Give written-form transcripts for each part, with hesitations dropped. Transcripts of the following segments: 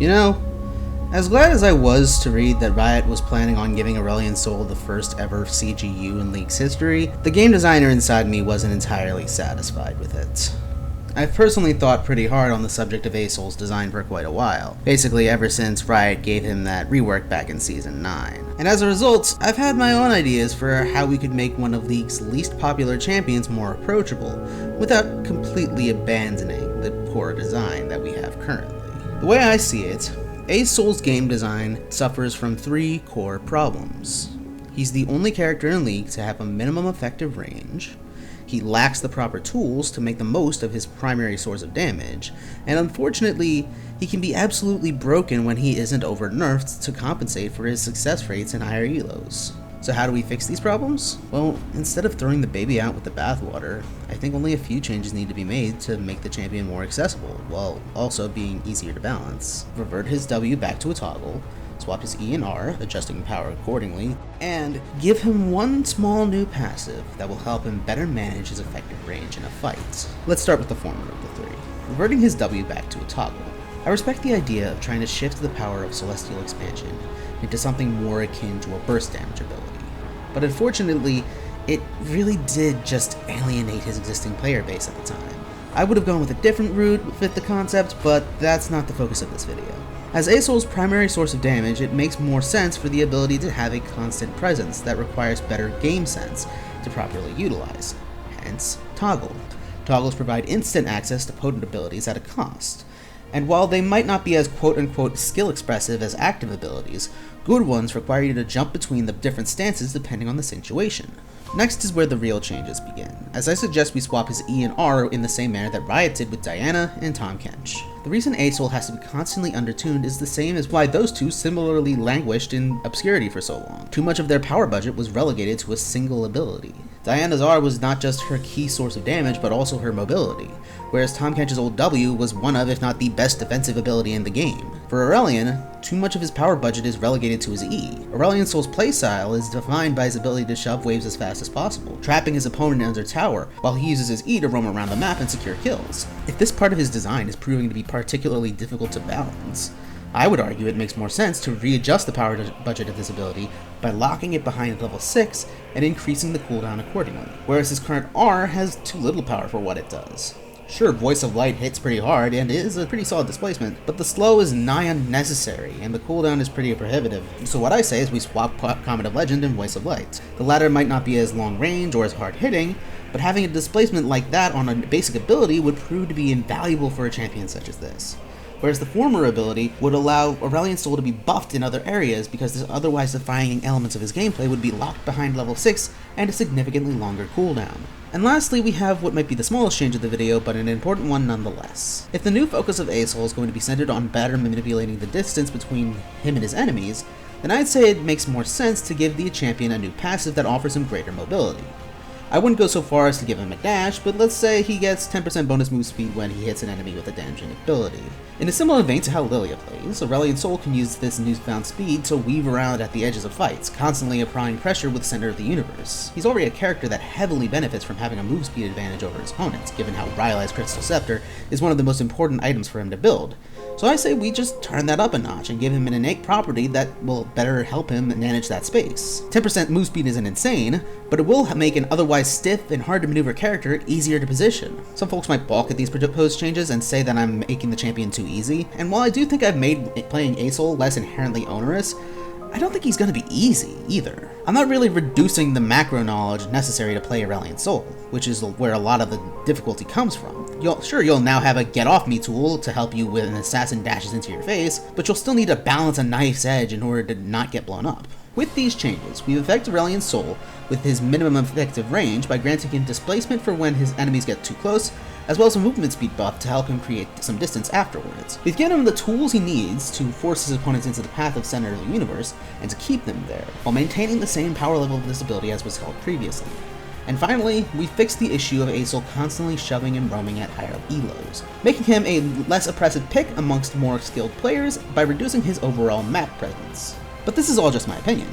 You know, as glad as I was to read that Riot was planning on giving Aurelion Sol the first ever CGU in League's history, the game designer inside me wasn't entirely satisfied with it. I've personally thought pretty hard on the subject of Sol's design for quite a while, basically ever since Riot gave him that rework back in Season 9. And as a result, I've had my own ideas for how we could make one of League's least popular champions more approachable, without completely abandoning the poor design that we have currently. The way I see it, Sol's game design suffers from 3 core problems. He's the only character in League to have a minimum effective range, he lacks the proper tools to make the most of his primary source of damage, and unfortunately, he can be absolutely broken when he isn't over-nerfed to compensate for his success rates and higher elos. So how do we fix these problems? Well, instead of throwing the baby out with the bathwater, I think only a few changes need to be made to make the champion more accessible, while also being easier to balance. Revert his W back to a toggle, swap his E and R, adjusting power accordingly, and give him one small new passive that will help him better manage his effective range in a fight. Let's start with the former of the 3. Reverting his W back to a toggle. I respect the idea of trying to shift the power of Celestial Expansion into something more akin to a burst damage ability, but unfortunately, it really did just alienate his existing player base at the time. I would have gone with a different route to fit the concept, but that's not the focus of this video. As Sol's primary source of damage, it makes more sense for the ability to have a constant presence that requires better game sense to properly utilize, hence Toggle. Toggles provide instant access to potent abilities at a cost, and while they might not be as quote-unquote skill expressive as active abilities, good ones require you to jump between the different stances depending on the situation. Next is where the real changes begin, as I suggest we swap his E and R in the same manner that Riot did with Diana and Tahm Kench. The reason Sol has to be constantly undertuned is the same as why those two similarly languished in obscurity for so long. Too much of their power budget was relegated to a single ability. Diana's R was not just her key source of damage, but also her mobility, whereas Tahm Kench's old W was one of, if not the best defensive ability in the game. For Aurelion, too much of his power budget is relegated to his E. Aurelion Sol's playstyle is defined by his ability to shove waves as fast as possible, trapping his opponent under tower, while he uses his E to roam around the map and secure kills. If this part of his design is proving to be particularly difficult to balance, I would argue it makes more sense to readjust the power budget of this ability by locking it behind level 6 and increasing the cooldown accordingly, whereas his current R has too little power for what it does. Sure, Voice of Light hits pretty hard and is a pretty solid displacement, but the slow is nigh unnecessary and the cooldown is pretty prohibitive. So what I say is we swap Comet of Legend and Voice of Light. The latter might not be as long range or as hard hitting, but having a displacement like that on a basic ability would prove to be invaluable for a champion such as this. Whereas the former ability would allow Aurelion Sol to be buffed in other areas because the otherwise defining elements of his gameplay would be locked behind level 6 and a significantly longer cooldown. And lastly, we have what might be the smallest change of the video, but an important one nonetheless. If the new focus of Sol is going to be centered on better manipulating the distance between him and his enemies, then I'd say it makes more sense to give the champion a new passive that offers him greater mobility. I wouldn't go so far as to give him a dash, but let's say he gets 10% bonus move speed when he hits an enemy with a damaging ability. In a similar vein to how Lilia plays, Aurelion Sol can use this newfound speed to weave around at the edges of fights, constantly applying pressure with the center of the universe. He's already a character that heavily benefits from having a move speed advantage over his opponents, given how Rylai's Crystal Scepter is one of the most important items for him to build. So I say we just turn that up a notch and give him an innate property that will better help him manage that space. 10% move speed isn't insane, but it will make an otherwise stiff and hard to maneuver character easier to position. Some folks might balk at these proposed changes and say that I'm making the champion too easy, and while I do think I've made playing Sol less inherently onerous, I don't think he's going to be easy either. I'm not really reducing the macro knowledge necessary to play Aurelion Sol, which is where a lot of the difficulty comes from. You'll now have a get off me tool to help you when an assassin dashes into your face, but you'll still need to balance a knife's edge in order to not get blown up. With these changes, we've affected Aurelion Sol with his minimum effective range by granting him displacement for when his enemies get too close, as well as a movement speed buff to help him create some distance afterwards. We've given him the tools he needs to force his opponents into the path of center of the universe, and to keep them there, while maintaining the same power level of this ability as was held previously. And finally, we fixed the issue of Sol constantly shoving and roaming at higher elos, making him a less oppressive pick amongst more skilled players by reducing his overall map presence. But this is all just my opinion.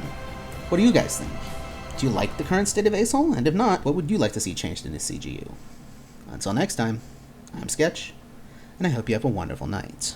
What do you guys think? Do you like the current state of Sol? And if not, what would you like to see changed in his CGU? Until next time, I'm Sketch, and I hope you have a wonderful night.